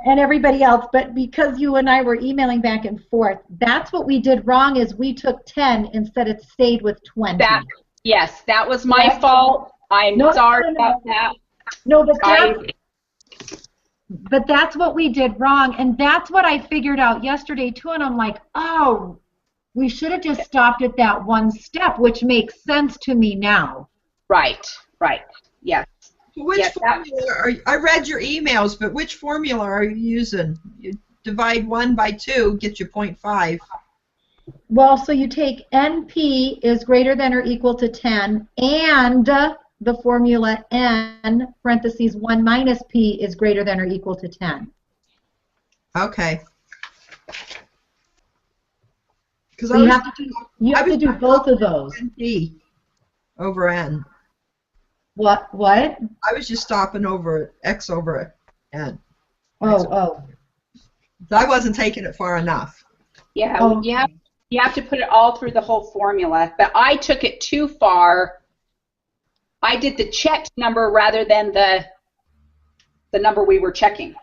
and everybody else, but because you and I were emailing back and forth, that's what we did wrong is we took 10 instead it stayed with 20. Yes, that was my fault. I'm sorry about that. No, but that's what we did wrong, and that's what I figured out yesterday too, and I'm like, oh, we should have just stopped at that one step, which makes sense to me now. Right, yes. Which formula I read your emails, but which formula are you using? You divide 1 by 2, get you 0.5. Well, so you take NP is greater than or equal to 10, and the formula N, parentheses 1 minus P, is greater than or equal to 10. Okay. So you have to do both of those. NP over N. What? I was just stopping over X over N. Oh. I wasn't taking it far enough. Yeah, you have to put it all through the whole formula, but I took it too far. I did the checked number rather than the number we were checking.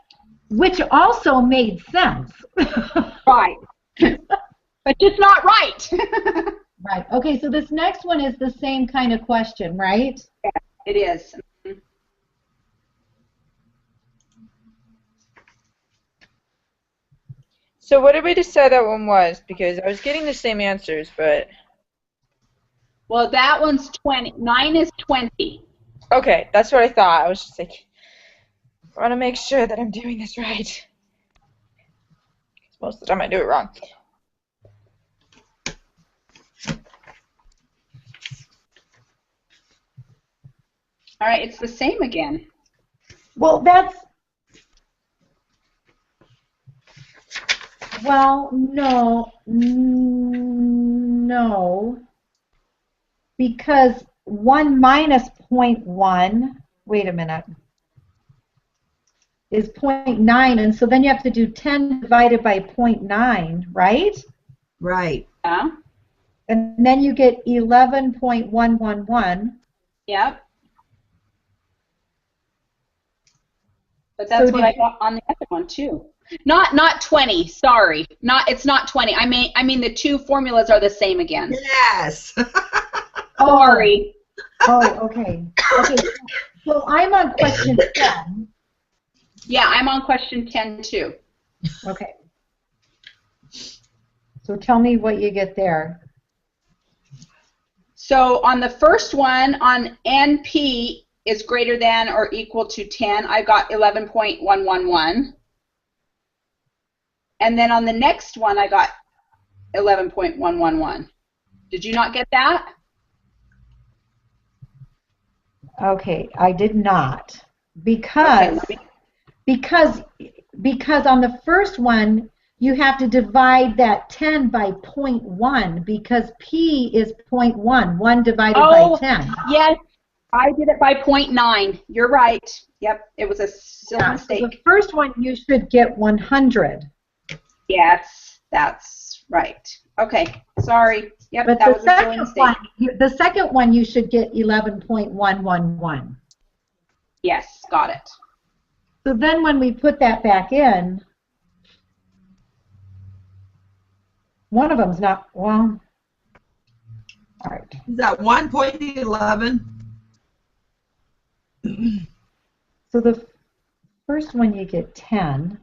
Which also made sense. Right. But just not right. Right. Okay, so this next one is the same kind of question, right? Yeah, it is. So what did we decide that one was? Because I was getting the same answers, but... Well, that one's 20. 9 is 20. Okay, that's what I thought. I was just like, I want to make sure that I'm doing this right. Most of the time I do it wrong. All right, it's the same again. Well, no, because 1 minus 0.1, wait a minute, is 0.9, and so then you have to do 10 divided by 0.9, right? Right. Yeah. And then you get 11.111. Yep. But that's what I got on the other one too. Not 20. Sorry, it's not 20. I mean the two formulas are the same again. Yes. Sorry. Oh, okay. Okay. So I'm on question 10. Yeah, I'm on question 10 too. Okay. So tell me what you get there. So on the first one, on NP is greater than or equal to 10, I got 11.111. And then on the next one, I got 11.111. Did you not get that? Okay, I did not. Because on the first one, you have to divide that 10 by 0.1 because P is 0.1, 1 divided by 10. Yes, I did it by 0.9. You're right. Yep, it was a silly mistake. So the first one, you should get 100. Yes, that's right. Okay, sorry. Yep, but that was a silly mistake. The second one, you should get 11.111. Yes, got it. So then when we put that back in, one of them's not, well, all right. Is that 1.11? So the first one you get 10.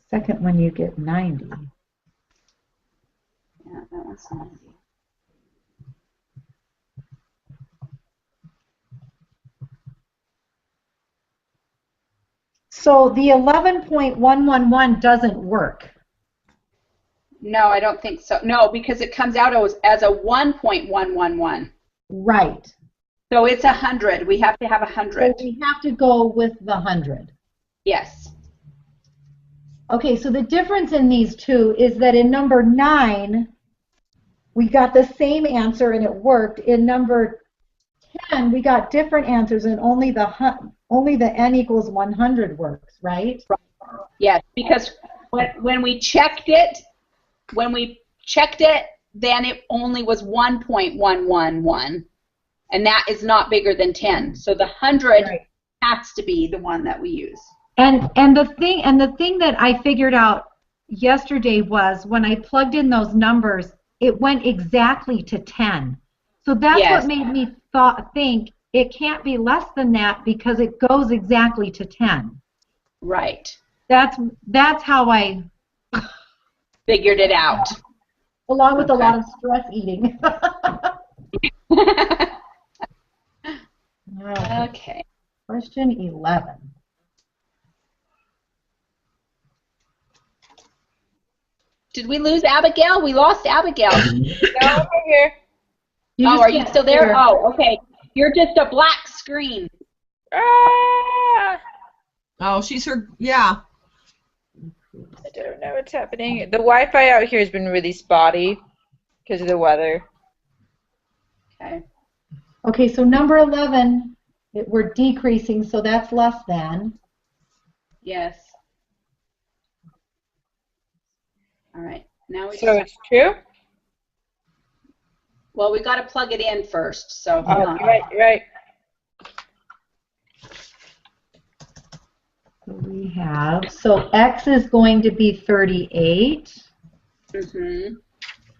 Second one you get 90. Yeah, that one's 90. So the 11.111 doesn't work. No, I don't think so. No, because it comes out as a 1.111. Right. So it's 100. We have to have 100. So we have to go with the 100. Yes. Okay, so the difference in these two is that in number 9, we got the same answer and it worked. In number 10, we got different answers and only the n equals 100 works, right? Yes, because when we checked it, then it only was 1.111. and that is not bigger than 10. So the 100 Right. has to be the one that we use. And the thing that I figured out yesterday was when I plugged in those numbers, it went exactly to 10. So that's Yes. what made me think it can't be less than that because it goes exactly to 10. Right. That's how I, Figured it out. along with a Okay. lot of stress eating. All right. Okay. Question 11. Did we lose Abigail? We lost Abigail. No, I'm right here. You Oh, just are you can't still there? hear. Oh, okay. You're just a black screen. Ah! Oh, she's her, yeah. I don't know what's happening. The Wi-Fi out here has been really spotty because of the weather. Okay. Okay, so number 11, we're decreasing, so that's less than. Yes. All right. Now we So it's true? well, we got to plug it in first. So hold Oh, on. right. So we have, so X is going to be 38. Mm-hmm.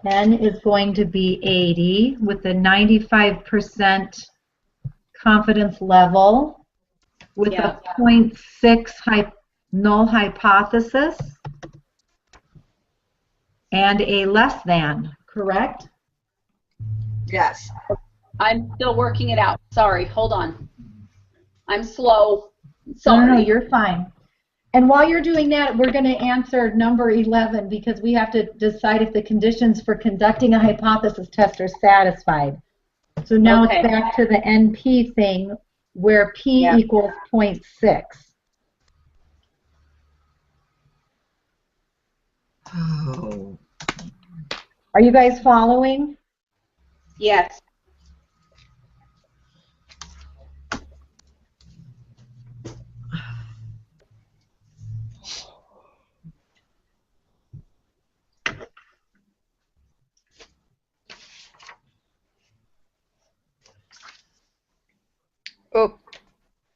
N is going to be 80 with a 95% confidence level with Yeah. a 0.6 null hypothesis and a less than, correct? Yes. I'm still working it out. Sorry. Hold on. I'm slow. No, Sorry. you're fine. And while you're doing that, we're going to answer number 11 because we have to decide if the conditions for conducting a hypothesis test are satisfied. So now Okay. it's back to the NP thing where P Yeah. equals 0.6. Oh. Are you guys following? Yes. Oh,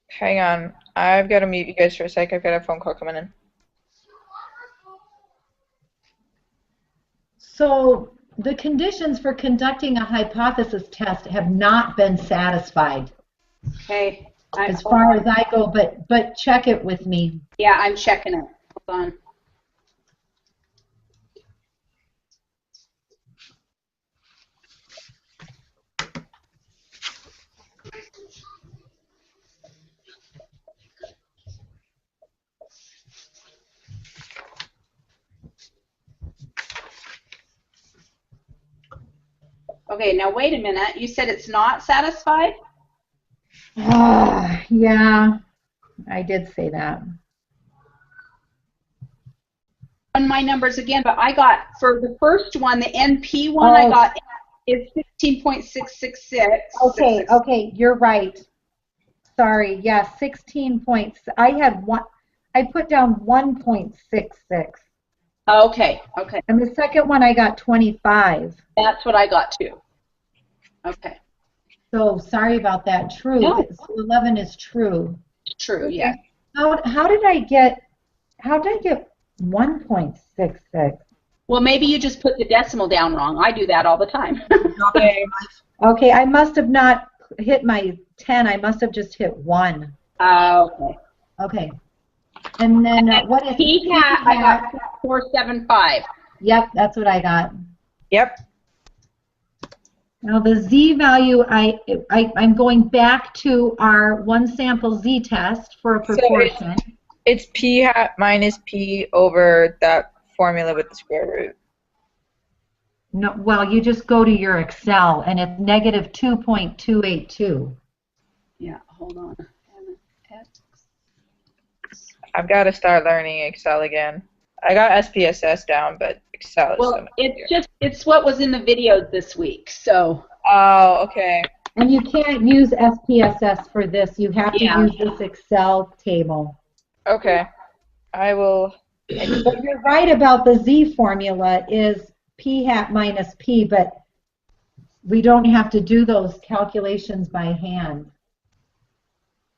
hang on. I've got to mute you guys for a sec. I've got a phone call coming in. So the conditions for conducting a hypothesis test have not been satisfied Okay. as far as I go, but check it with me. Yeah, I'm checking it. Hold on. Okay, now wait a minute. You said it's not satisfied? Yeah, I did say that. On my numbers again, but I got, for the first one, the NP one, I Oh. got is 16.666. Okay, you're right. Sorry, yeah, 16 points. I put down 1.66. Okay. And the second one I got 25. That's what I got too. Okay. So sorry about that. True. No. So 11 is true. True, Okay. yeah. How did I get 1.66? Well, maybe you just put the decimal down wrong. I do that all the time. Okay. Okay, I must have not hit my 10. I must have just hit 1. Okay. Okay. And then what is P-hat, I got 475. Yep, that's what I got. Yep. Now the Z value, I'm going back to our one sample Z test for a So proportion. It's P hat minus P over that formula with the square root. No, well, you just go to your Excel and it's negative 2.282. Yeah, hold on. I've got to start learning Excel again. I got SPSS down, but Excel is so Well, much easier. it's what was in the videos this week, so. Oh, okay. And you can't use SPSS for this. You have to Yeah. use this Excel table. Okay. I will. But you're right about the Z formula is P hat minus P, but we don't have to do those calculations by hand.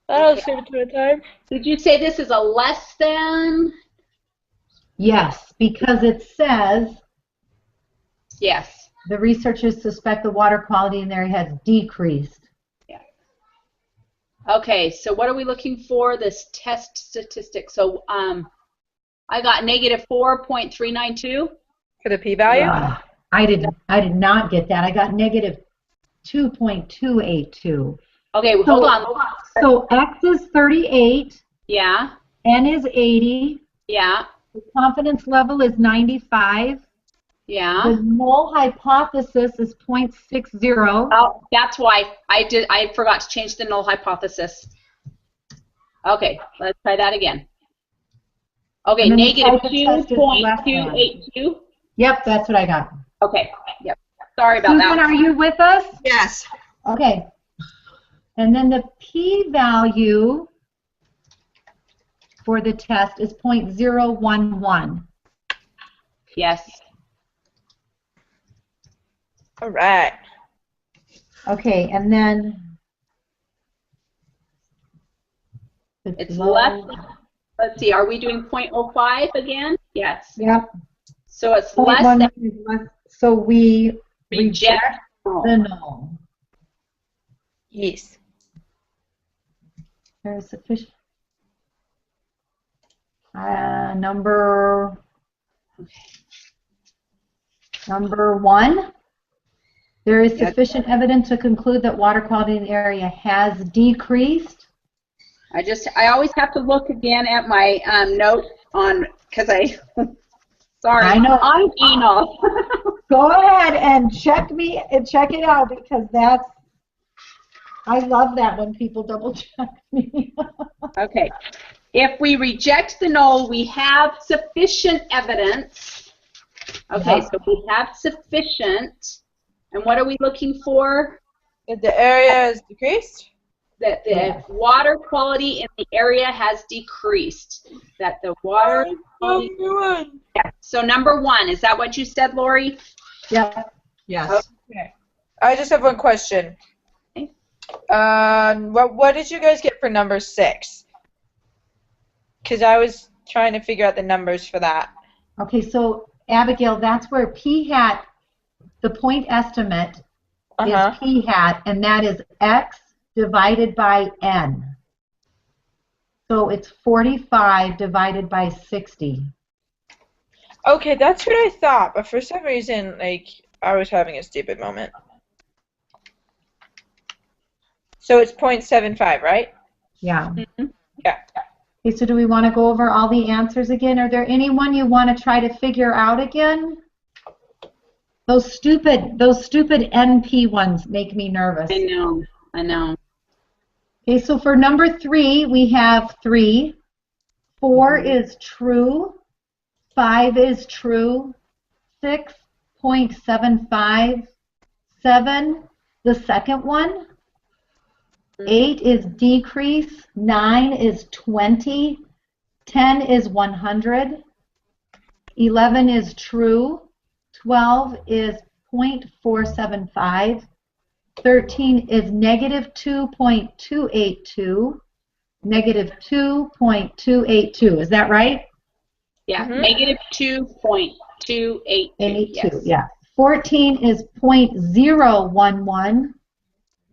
That'll save a ton of time. Did you say this is a less than? Yes, because it says Yes. the researchers suspect the water quality in the area has decreased. Okay, so what are we looking for? This test statistic. So I got negative 4.392. For the p-value? I did not get that. I got negative 2.282. Okay, well, hold on. So X is 38, Yeah, N is 80, yeah, the confidence level is 95, yeah. the null hypothesis is 0.60. Oh, that's why I forgot to change the null hypothesis. Okay, let's try that again. Okay, And then the negative type of test is less than. 2.282. Yep, that's what I got. Okay, yep. Sorry about Susan, that. are you with us? Yes. Okay. And then the p-value for the test is 0.011. Yes. All right. Okay, and then It's less than, let's see, are we doing 0.05 again? Yes. Yep. So it's less than 0.1 is less, so we reject. the null. Yes. There is sufficient. Number 1. There is sufficient evidence to conclude that water quality in the area has decreased. I always have to look again at my note on, because sorry. I know. I'm Enoch. Go ahead and check it out, because I love that when people double check me. Okay. If we reject the null, we have sufficient evidence. Okay, Yep. so we have sufficient. And what are we looking for? That the area is decreased? That the Yes. water quality in the area has decreased. That the water quality. Yeah. So number 1, is that what you said, Lori? Yep. Yes. Okay. I just have one question. Okay. What did you guys get for number 6? Because I was trying to figure out the numbers for that. Okay, so Abigail, that's where p hat, the point estimate is p hat, and that is x divided by n. So it's 45 divided by 60. Okay, that's what I thought, but for some reason, like, I was having a stupid moment. So it's 0.75, right? Yeah. Mhm. Yeah. Okay, so do we want to go over all the answers again? Are there anyone you want to try to figure out again? Those stupid NP ones make me nervous. I know. I know. Okay, so for number 3, we have 3. 4 is true. 5 is true. 6.75. 7, the second one. 8 is decrease. 9 is 20. 10 is 100. 11 is true. 12 is 0.475. 13 is negative 2.282. Negative 2.282. Is that right? Yeah. Mhm. Negative 2.282. 82, yeah. 14 is 0.011.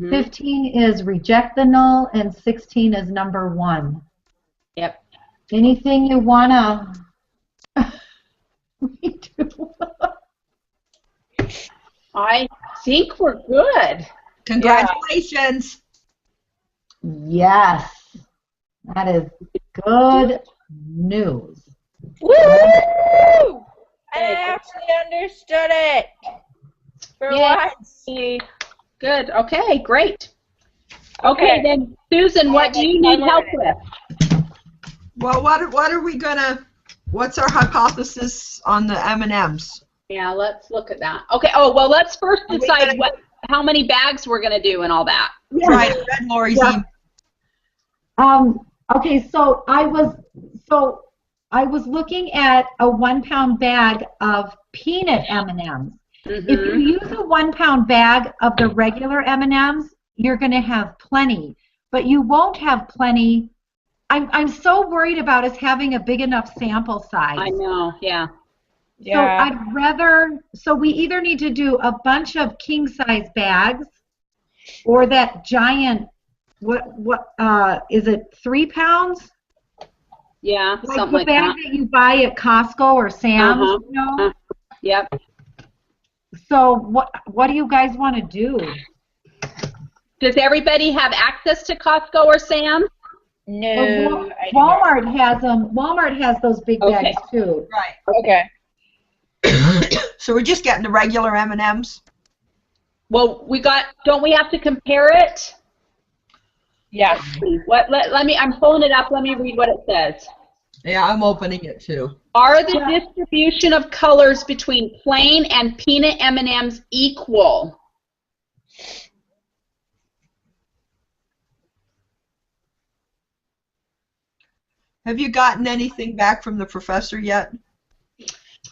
Mhm. 15 is reject the null, and 16 is number 1. Yep. Anything you wanna redo? I think we're good. Congratulations. Yes, that is good news. Woo! And I actually understood it. For Yay. once. Good. Okay, great. Okay, then, Susan, what do you need help with? Well, what are we gonna? What's our hypothesis on the M&Ms? Yeah, let's look at that. Okay. Oh, well, let's first Are we decide gonna- how many bags we're going to do and all that. Right, I read Lori's Yeah. email. Okay, so I was looking at a 1-pound bag of peanut M&Ms, If you use a 1 pound bag of the regular M&Ms, you're going to have plenty, but you won't have plenty. I'm so worried about us having a big enough sample size. I know, yeah. So I'd rather, so we either need to do a bunch of king size bags or that giant, what is it, 3 pounds? Yeah, Like something the like bag that you buy at Costco or Sam's, you know? Yep. So what do you guys want to do? Does everybody have access to Costco or Sam's? No. Walmart has them. Walmart has those big bags too. Right. Okay. So we're just getting the regular M&Ms? Well, don't we have to compare it? Yeah. Let me, I'm pulling it up. Let me read what it says. Yeah, I'm opening it too. Are the distribution of colors between plain and peanut M&Ms equal? Have you gotten anything back from the professor yet?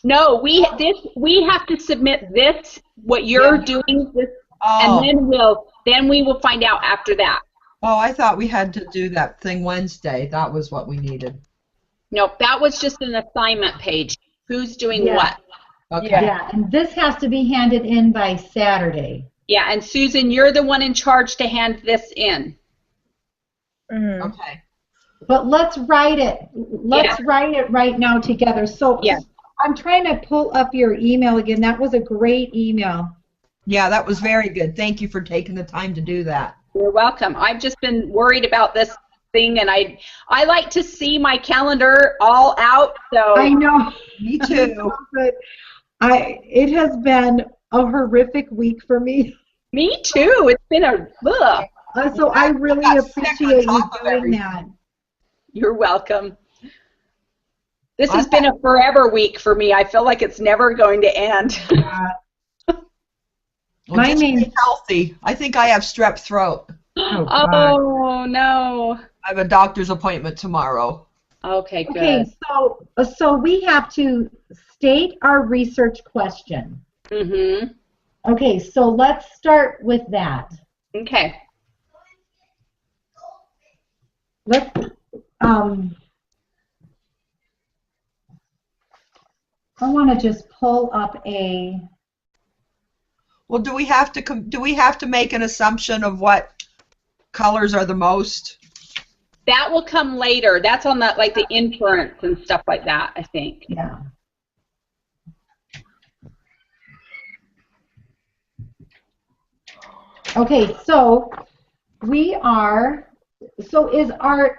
No, we have to submit this, what you're doing, this, and then we will find out after that. Oh, I thought we had to do that thing Wednesday. That was what we needed. Nope, that was just an assignment page. Who's doing what? Okay. Yeah, and this has to be handed in by Saturday. Yeah, and Susan, you're the one in charge to hand this in. Okay. But let's write it. Let's write it right now together. So I'm trying to pull up your email again. That was a great email. Yeah, that was very good. Thank you for taking the time to do that. You're welcome. I've just been worried about this thing, and I like to see my calendar all out. So I know. Me too. It has been a horrific week for me. Me too. It's been a ugh. So I really appreciate you doing that. You're welcome. This has been a forever week for me. I feel like it's never going to end. Well, just stay healthy. I think I have strep throat. Oh no. I have a doctor's appointment tomorrow. Okay, good. Okay, so we have to state our research question. Okay, so let's start with that. Okay. Let's I want to just pull up a. Well, do we have to make an assumption of what colors are the most? That will come later. That's on the the inference and stuff like that, I think. Yeah. Okay, so we are. So is our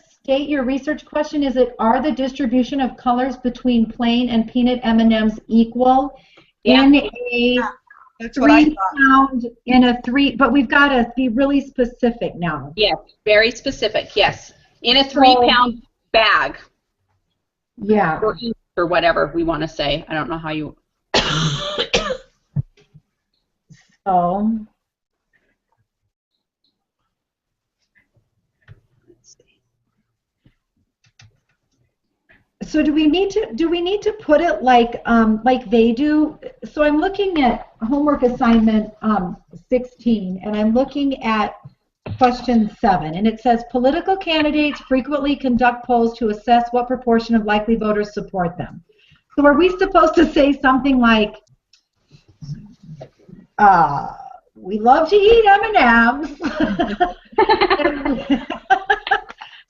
state your research question? Is it are the distribution of colors between plain and peanut M&Ms equal in a That's what I thought. pound in a 3? But we've got to be really specific now. Yes, very specific. Yes, in a 3-pound bag. Yeah. Or whatever we want to say. I don't know how you. So do we need to put it like they do? So I'm looking at homework assignment 16, and I'm looking at question 7, and it says political candidates frequently conduct polls to assess what proportion of likely voters support them. So are we supposed to say something like, we love to eat M&Ms,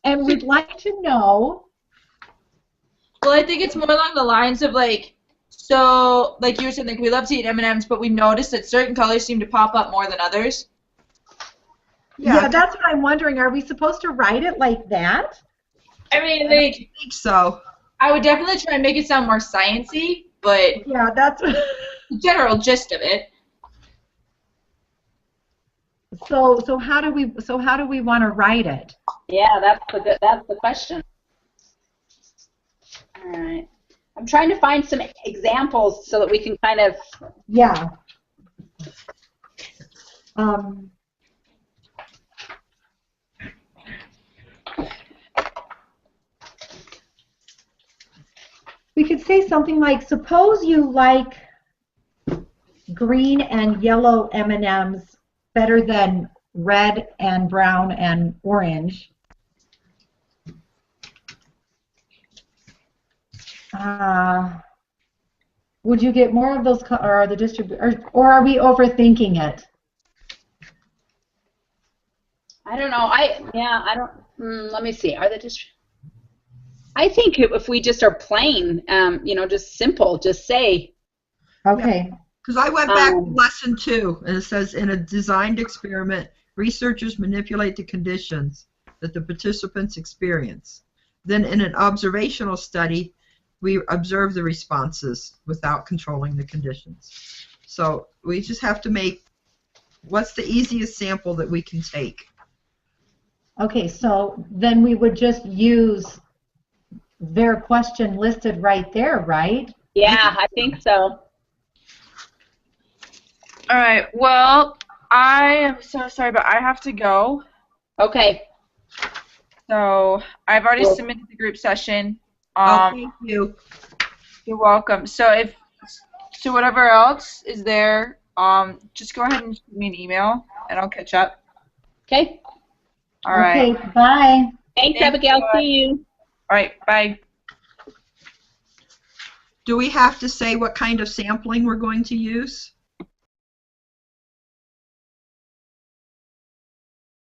and we'd like to know. Well, I think it's more along the lines of so like you were saying, we love to eat M&Ms, but we noticed that certain colors seem to pop up more than others. Yeah, that's what I'm wondering. Are we supposed to write it like that? I mean, I think so. I would definitely try and make it sound more sciencey, but yeah, that's the general gist of it. So how do we want to write it? Yeah, that's the question. All right. I'm trying to find some examples so that we can kind of. Yeah. We could say something like, suppose you like green and yellow M&Ms better than red and brown and orange? Would you get more of those, or or are we overthinking it? I don't know. I don't. Let me see. Are the I think if we just are plain, just simple, just say. Okay. Because I went back to lesson 2, and it says, in a designed experiment, researchers manipulate the conditions that the participants experience. Then in an observational study, we observe the responses without controlling the conditions. So we just have to make, what's the easiest sample that we can take? Okay, so then we would just use their question listed right there, right? Yeah, I think so. All right. Well, I am so sorry, but I have to go. Okay. So I've already Well- submitted the group session. Thank you. You're welcome. So whatever else is there, just go ahead and shoot me an email, and I'll catch up. Okay. All right. Okay, bye. Thanks, Thank Abigail. you. See you. All right. Bye. Do we have to say what kind of sampling we're going to use?